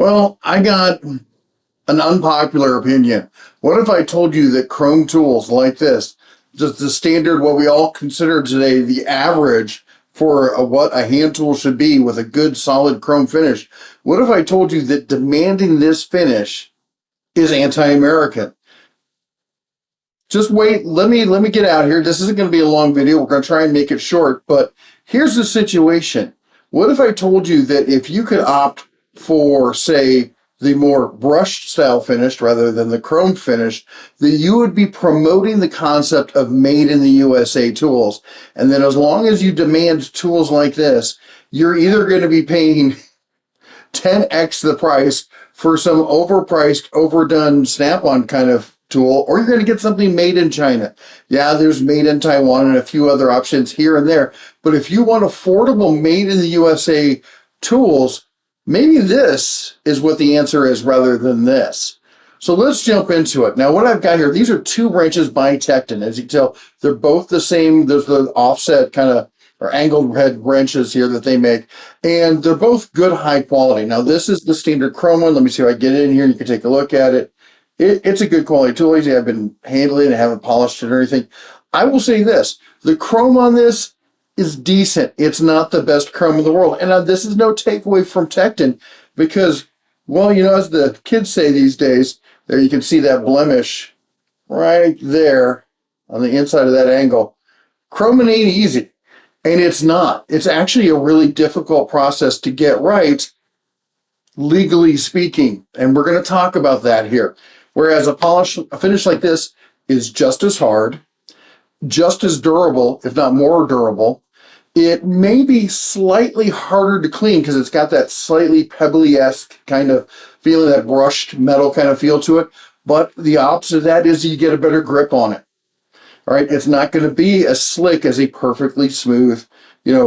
Well, I got an unpopular opinion. What if I told you that chrome tools like this, just the standard, what we all consider today the average for what a hand tool should be with a good solid chrome finish? What if I told you that demanding this finish is anti-American? Just wait, let me get out here. This isn't going to be a long video. We're going to try and make it short, but here's the situation. What if I told you that if you could opt for, say, the more brushed style finish rather than the chrome finish, that you would be promoting the concept of made in the USA tools. And then as long as you demand tools like this, you're either going to be paying 10x the price for some overpriced, overdone snap-on kind of tool, or you're going to get something made in China. Yeah, there's made in Taiwan and a few other options here and there. But if you want affordable made in the USA tools, maybe this is what the answer is rather than this. So let's jump into it. Now, what I've got here, these are two wrenches by Tekton. As you can tell, they're both the same. There's the offset kind of or angled head wrenches here that they make, and they're both good high quality. Now, this is the standard chrome one. Let me see if I get in here. You can take a look at it. It's a good quality tool. Easy. I've been handling it, I haven't polished it or anything. I will say this, the chrome on this is decent. It's not the best chrome in the world. And this is no takeaway from Tekton because, well, you know, as the kids say these days, there you can see that blemish right there on the inside of that angle. Chroming ain't easy, and it's not. It's actually a really difficult process to get right, legally speaking, and we're going to talk about that here. Whereas a finish like this is just as hard, just as durable, if not more durable. It may be slightly harder to clean because it's got that slightly pebbly-esque kind of feeling, that brushed metal kind of feel to it. But the opposite of that is you get a better grip on it. All right, it's not going to be as slick as a perfectly smooth,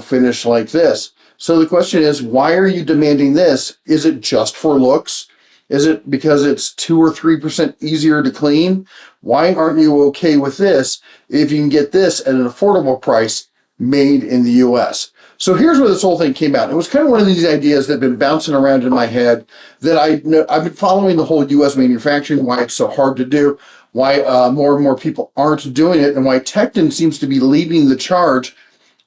finish like this. So the question is, why are you demanding this? Is it just for looks? Is it because it's 2 or 3% easier to clean? Why aren't you okay with this if you can get this at an affordable price made in the US? So here's where this whole thing came out. It was kind of one of these ideas that have been bouncing around in my head that I've been following the whole US manufacturing, why it's so hard to do, why more and more people aren't doing it, and why Tekton seems to be leading the charge.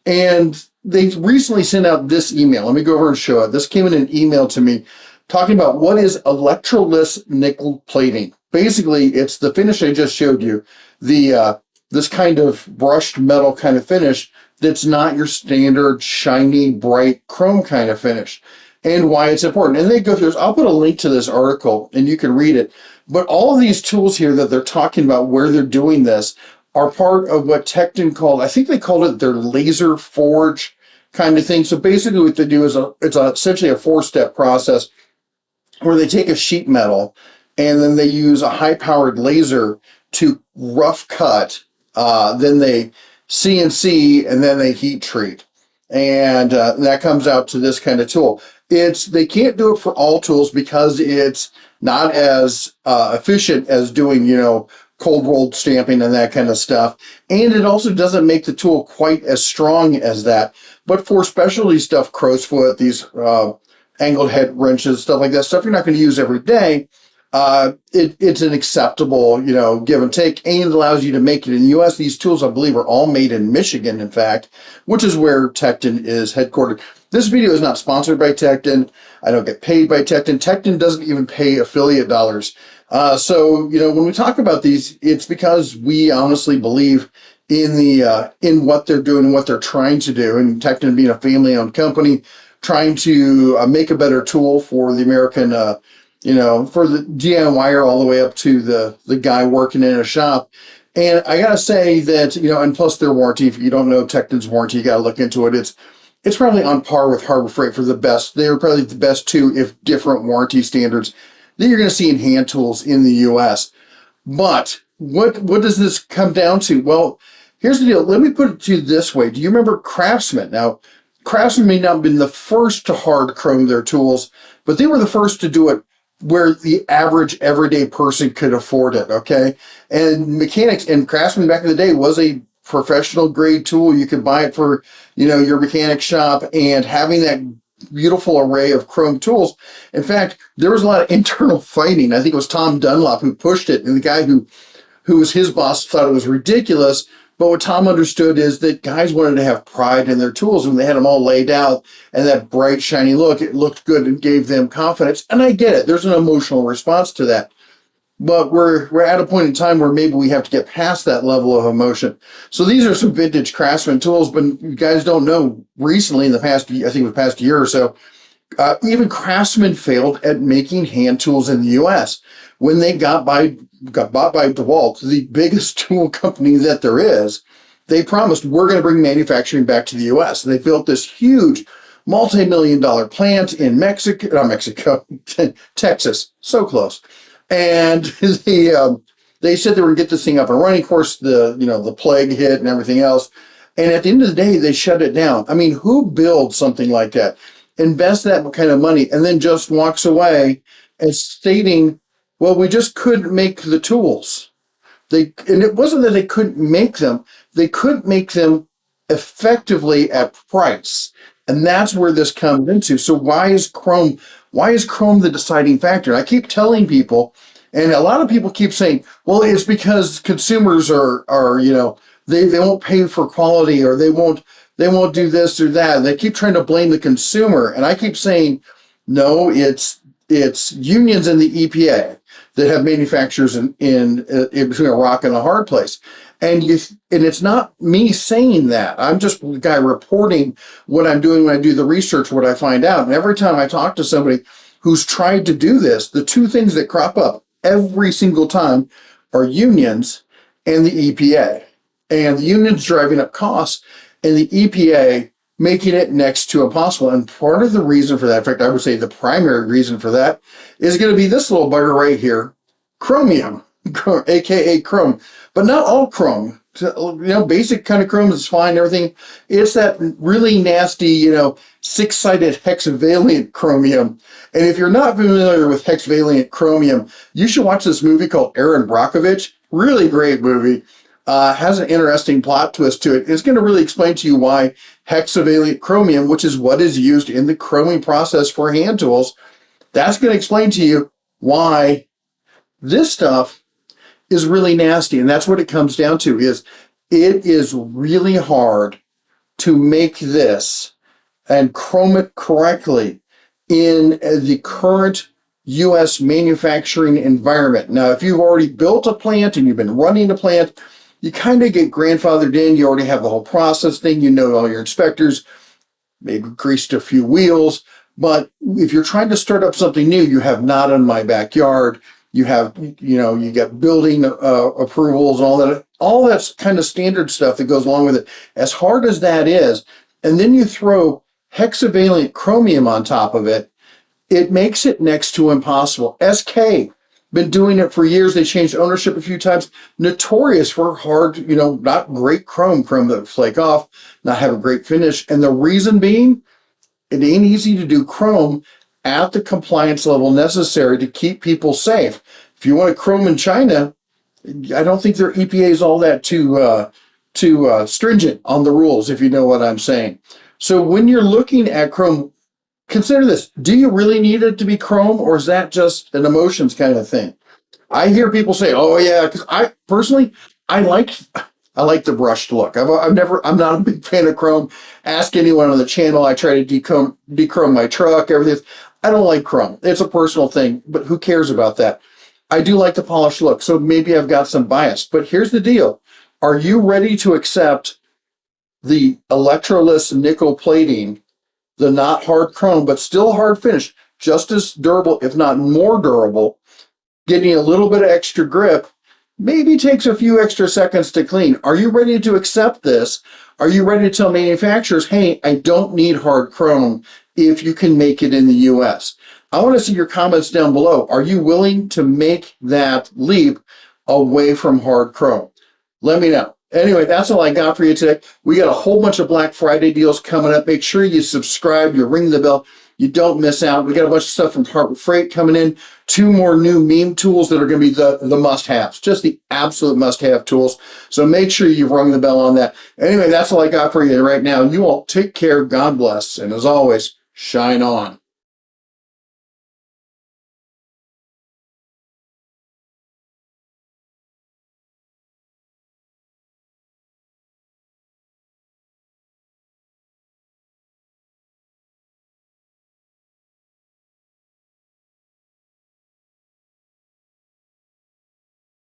And they recently sent out this email. Let me go over and show it. This came in an email to me talking about what is electroless nickel plating. Basically, it's the finish I just showed you, the this kind of brushed metal kind of finish that's not your standard shiny, bright chrome kind of finish, and why it's important. And they go through this. I'll put a link to this article, and you can read it. But all of these tools here that they're talking about where they're doing this are part of what Tekton called, I think they called it their laser forge kind of thing. So basically what they do is it's essentially a 4-step process where they take a sheet metal and then they use a high-powered laser to rough cut, then they CNC, and then they heat treat. And that comes out to this kind of tool. They can't do it for all tools because it's not as efficient as doing, cold rolled stamping and that kind of stuff. And it also doesn't make the tool quite as strong as that. But for specialty stuff, crow's foot, these angled head wrenches, stuff like that, stuff you're not going to use every day, it's an acceptable, give and take, and it allows you to make it in the U.S. These tools, I believe, are all made in Michigan, in fact, which is where Tekton is headquartered. This video is not sponsored by Tekton. I don't get paid by Tekton. Tekton doesn't even pay affiliate dollars. So, when we talk about these, it's because we honestly believe in what they're doing and what they're trying to do. And Tekton being a family-owned company, trying to make a better tool for the American, for the DIYer all the way up to the guy working in a shop. And I got to say that, and plus their warranty, if you don't know Tekton's warranty, you got to look into it. It's probably on par with Harbor Freight for the best. They're probably the best two, if different warranty standards that you're going to see in hand tools in the U.S. But what does this come down to? Well, here's the deal. Let me put it to you this way. Do you remember Craftsman? Now, Craftsman may not have been the first to hard chrome their tools, but they were the first to do it where the average everyday person could afford it, okay? And mechanics and Craftsman back in the day was a professional grade tool. You could buy it for, your mechanic shop, and having that beautiful array of chrome tools. In fact, there was a lot of internal fighting. I think it was Tom Dunlop who pushed it, and the guy who was his boss thought it was ridiculous. But what Tom understood is that guys wanted to have pride in their tools when they had them all laid out and that bright, shiny look. It looked good and gave them confidence. And I get it. There's an emotional response to that. But we're at a point in time where maybe we have to get past that level of emotion. So these are some vintage Craftsman tools, but you guys don't know, recently in the past, I think the past year or so, even Craftsman failed at making hand tools in the U.S. When they got bought by DeWalt, the biggest tool company that there is. They promised, we're going to bring manufacturing back to the U.S. And they built this huge multi-million-dollar plant in Texas, so close. And they said they were going to get this thing up and running. Of course, the plague hit and everything else. And at the end of the day, they shut it down. I mean, who builds something like that, invests that kind of money, and then just walks away and stating, well, we just couldn't make the tools. And it wasn't that they couldn't make them. They couldn't make them effectively at price. And that's where this comes into. So why is chrome the deciding factor? And I keep telling people, and a lot of people keep saying, well, it's because consumers are they won't pay for quality, or they won't do this or that. And they keep trying to blame the consumer. And I keep saying, no, it's unions in the EPA that have manufacturers in between a rock and a hard place. And it's not me saying that. I'm just the guy reporting what I'm doing when I do the research, what I find out. And every time I talk to somebody who's tried to do this, the two things that crop up every single time are unions and the EPA. And the unions driving up costs, and the EPA making it next to impossible. And part of the reason for that, in fact, I would say the primary reason for that, is going to be this little bugger right here, chromium, aka chrome. But not all chrome. Basic kind of chrome is fine, everything. It's that really nasty, six-sided hexavalent chromium. And if you're not familiar with hexavalent chromium, you should watch this movie called Aaron Brockovich. Really great movie. Has an interesting plot twist to it. It's going to really explain to you why hexavalent chromium, which is what is used in the chroming process for hand tools, that's going to explain to you why this stuff is really nasty. And that's what it comes down to, is it is really hard to make this and chrome it correctly in the current U.S. manufacturing environment. Now, if you've already built a plant and you've been running a plant, you kind of get grandfathered in. You already have the whole process thing. You know all your inspectors, maybe greased a few wheels. But if you're trying to start up something new, you have not in my backyard. You have, you get building approvals and all that's kind of standard stuff that goes along with it. As hard as that is, and then you throw hexavalent chromium on top of it, it makes it next to impossible. SK, been doing it for years. They changed ownership a few times. Notorious for hard, not great chrome that flake off, not have a great finish. And the reason being, it ain't easy to do chrome at the compliance level necessary to keep people safe. If you want to chrome in China, I don't think their EPA is all that too stringent on the rules, if you know what I'm saying. So when you're looking at chrome, consider this. Do you really need it to be chrome, or is that just an emotions kind of thing? I hear people say, oh yeah, because I like the brushed look. I'm not a big fan of chrome. Ask anyone on the channel. I try to dechrome my truck, everything. I don't like chrome. It's a personal thing, but who cares about that? I do like the polished look, so maybe I've got some bias. But here's the deal. Are you ready to accept the electroless nickel plating, the not hard chrome, but still hard finish, just as durable, if not more durable, getting a little bit of extra grip, maybe takes a few extra seconds to clean? Are you ready to accept this? Are you ready to tell manufacturers, hey, I don't need hard chrome if you can make it in the US? I want to see your comments down below. Are you willing to make that leap away from hard chrome? Let me know. Anyway, that's all I got for you today. We got a whole bunch of Black Friday deals coming up. Make sure you subscribe, you ring the bell, you don't miss out. We got a bunch of stuff from Harbor Freight coming in. 2 more new meme tools that are going to be the must-haves, just the absolute must-have tools. So make sure you've rung the bell on that. Anyway, that's all I got for you right now. You all take care. God bless. And as always, shine on.